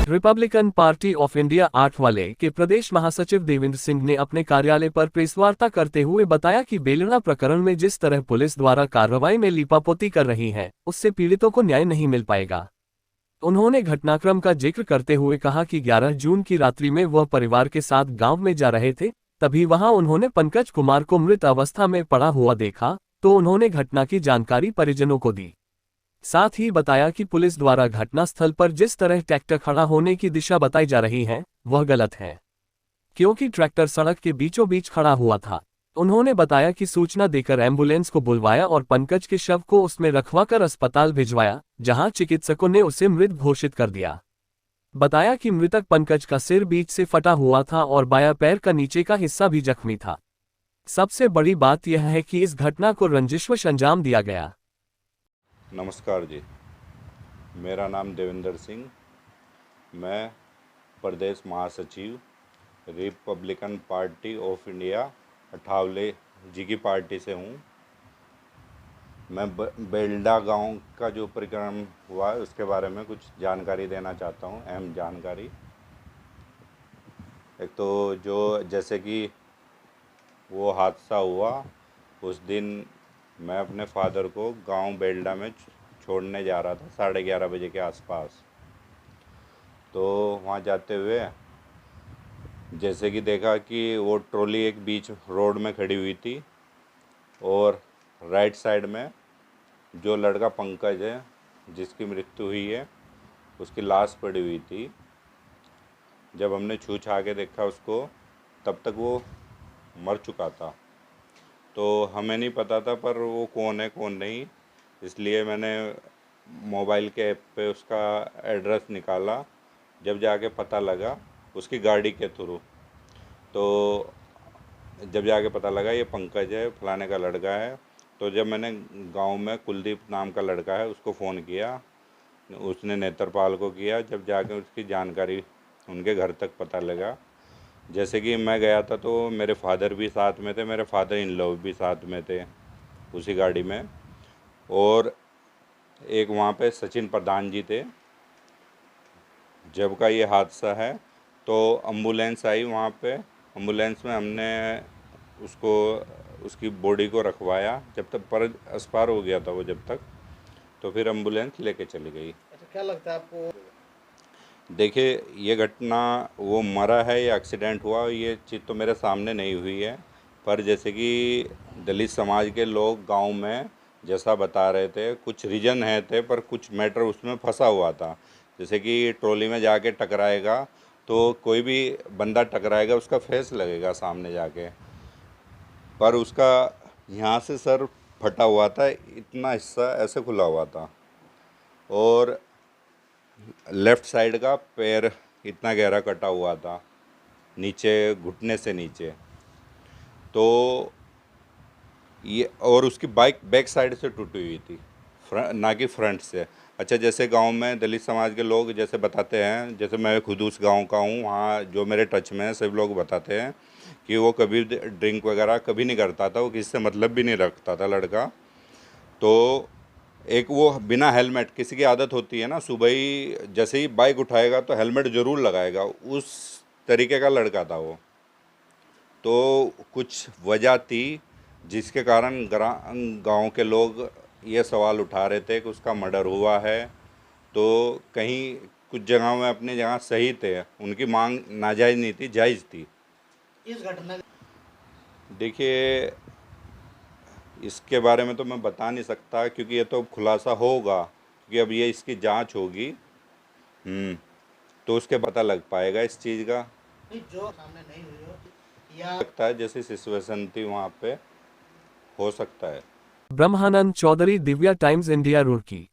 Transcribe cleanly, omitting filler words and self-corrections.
Republican Party of India 8 वाले के प्रदेश महासचिव देवेंद्र सिंह ने अपने कार्यालय पर प्रेसवार्ता करते हुए बताया कि बेलड़ा प्रकरण में जिस तरह पुलिस द्वारा कार्रवाई में लीपापोती कर रही है, उससे पीड़ितों को न्याय नहीं मिल पाएगा। उन्होंने घटनाक्रम का जिक्र करते हुए कहा कि 11 जून की रात्रि में वह परिवार के साथ गांव में जा रहे थे, तभी वहां उन्होंने पंकज कुमार को मृत अवस्था में पड़ा हुआ देखा, तो उन्होंने घटना की जानकारी परिजनों को दी। साथ ही बताया कि पुलिस द्वारा घटनास्थल पर जिस तरह ट्रैक्टर खड़ा होने की दिशा बताई जा रही है, वह गलत है, क्योंकि ट्रैक्टर सड़क के बीचों बीच खड़ा हुआ था। उन्होंने बताया कि सूचना देकर एम्बुलेंस को बुलवाया और पंकज के शव को उसमें रखवाकर अस्पताल भिजवाया, जहां चिकित्सकों ने उसे मृत घोषित कर दिया। बताया कि मृतक पंकज का सिर बीच से फटा हुआ था और बायां पैर का नीचे का हिस्सा भी जख्मी था। सबसे बड़ी बात यह है कि इस घटना को रंजिशवश अंजाम दिया गया। नमस्कार जी, मेरा नाम देवेंद्र सिंह, मैं प्रदेश महासचिव Republican Party of India Athawale ji की पार्टी से हूँ। मैं बेलड़ा गांव का जो प्रकरण हुआ है उसके बारे में कुछ जानकारी देना चाहता हूँ, अहम जानकारी। एक तो जो जैसे कि वो हादसा हुआ उस दिन मैं अपने फादर को गांव बेलड़ा में छोड़ने जा रहा था 11:30 बजे के आसपास। तो वहाँ जाते हुए जैसे कि देखा कि वो ट्रॉली एक बीच रोड में खड़ी हुई थी और राइट साइड में जो लड़का पंकज है जिसकी मृत्यु हुई है उसकी लाश पड़ी हुई थी। जब हमने छू छा के देखा उसको तब तक वो मर चुका था। तो हमें नहीं पता था पर वो कौन है कौन नहीं, इसलिए मैंने मोबाइल के ऐप पे उसका एड्रेस निकाला। जब जाके पता लगा उसकी गाड़ी के थ्रू, तो जब जाके पता लगा ये पंकज है, फलाने का लड़का है। तो जब मैंने गांव में कुलदीप नाम का लड़का है उसको फ़ोन किया, उसने नेत्रपाल को किया। जब जाके उसकी जानकारी उनके घर तक पता लगा, जैसे कि मैं गया था तो मेरे फादर भी साथ में थे, मेरे फादर इन लॉ भी साथ में थे उसी गाड़ी में, और एक वहाँ पे सचिन प्रधान जी थे। जब का ये हादसा है तो एम्बुलेंस आई वहाँ पे, एम्बुलेंस में हमने उसको उसकी बॉडी को रखवाया। जब तक पर एक्सपायर हो गया था वो जब तक, तो फिर एम्बुलेंस लेके चली गई। अच्छा, क्या लगता है आपको? देखिए, ये घटना वो मरा है या एक्सीडेंट हुआ ये चीज़ तो मेरे सामने नहीं हुई है, पर जैसे कि दलित समाज के लोग गांव में जैसा बता रहे थे, कुछ रीजन है थे पर कुछ मैटर उसमें फंसा हुआ था। जैसे कि ट्रॉली में जाके टकराएगा तो कोई भी बंदा टकराएगा उसका फेस लगेगा सामने जाके, पर उसका यहाँ से सर फटा हुआ था, इतना हिस्सा ऐसे खुला हुआ था और लेफ़्ट साइड का पैर इतना गहरा कटा हुआ था नीचे, घुटने से नीचे। तो ये और उसकी बाइक बैक साइड से टूटी हुई थी, ना कि फ्रंट से। अच्छा, जैसे गांव में दलित समाज के लोग जैसे बताते हैं, जैसे मैं खुद उस गांव का हूँ, वहाँ जो मेरे टच में है सब लोग बताते हैं कि वो कभी ड्रिंक वगैरह कभी नहीं करता था, वो किसी से मतलब भी नहीं रखता था लड़का। तो एक वो बिना हेलमेट, किसी की आदत होती है ना सुबह ही जैसे ही बाइक उठाएगा तो हेलमेट ज़रूर लगाएगा, उस तरीके का लड़का था वो। तो कुछ वजह थी जिसके कारण गांव के लोग ये सवाल उठा रहे थे कि उसका मर्डर हुआ है। तो कहीं कुछ जगहों में अपनी जगह सही थे, उनकी मांग नाजायज़ नहीं थी, जायज़ थी। इस घटना देखिए, इसके बारे में तो मैं बता नहीं सकता क्योंकि ये तो खुलासा होगा, क्योंकि अब ये इसकी जांच होगी, तो उसके पता लग पाएगा इस चीज़ का। जो सामने नहीं हुई हो या लगता है जैसी सिचुएशन थी वहाँ पे हो सकता है। ब्रह्मानंद चौधरी, दिव्या टाइम्स इंडिया, रुड़की।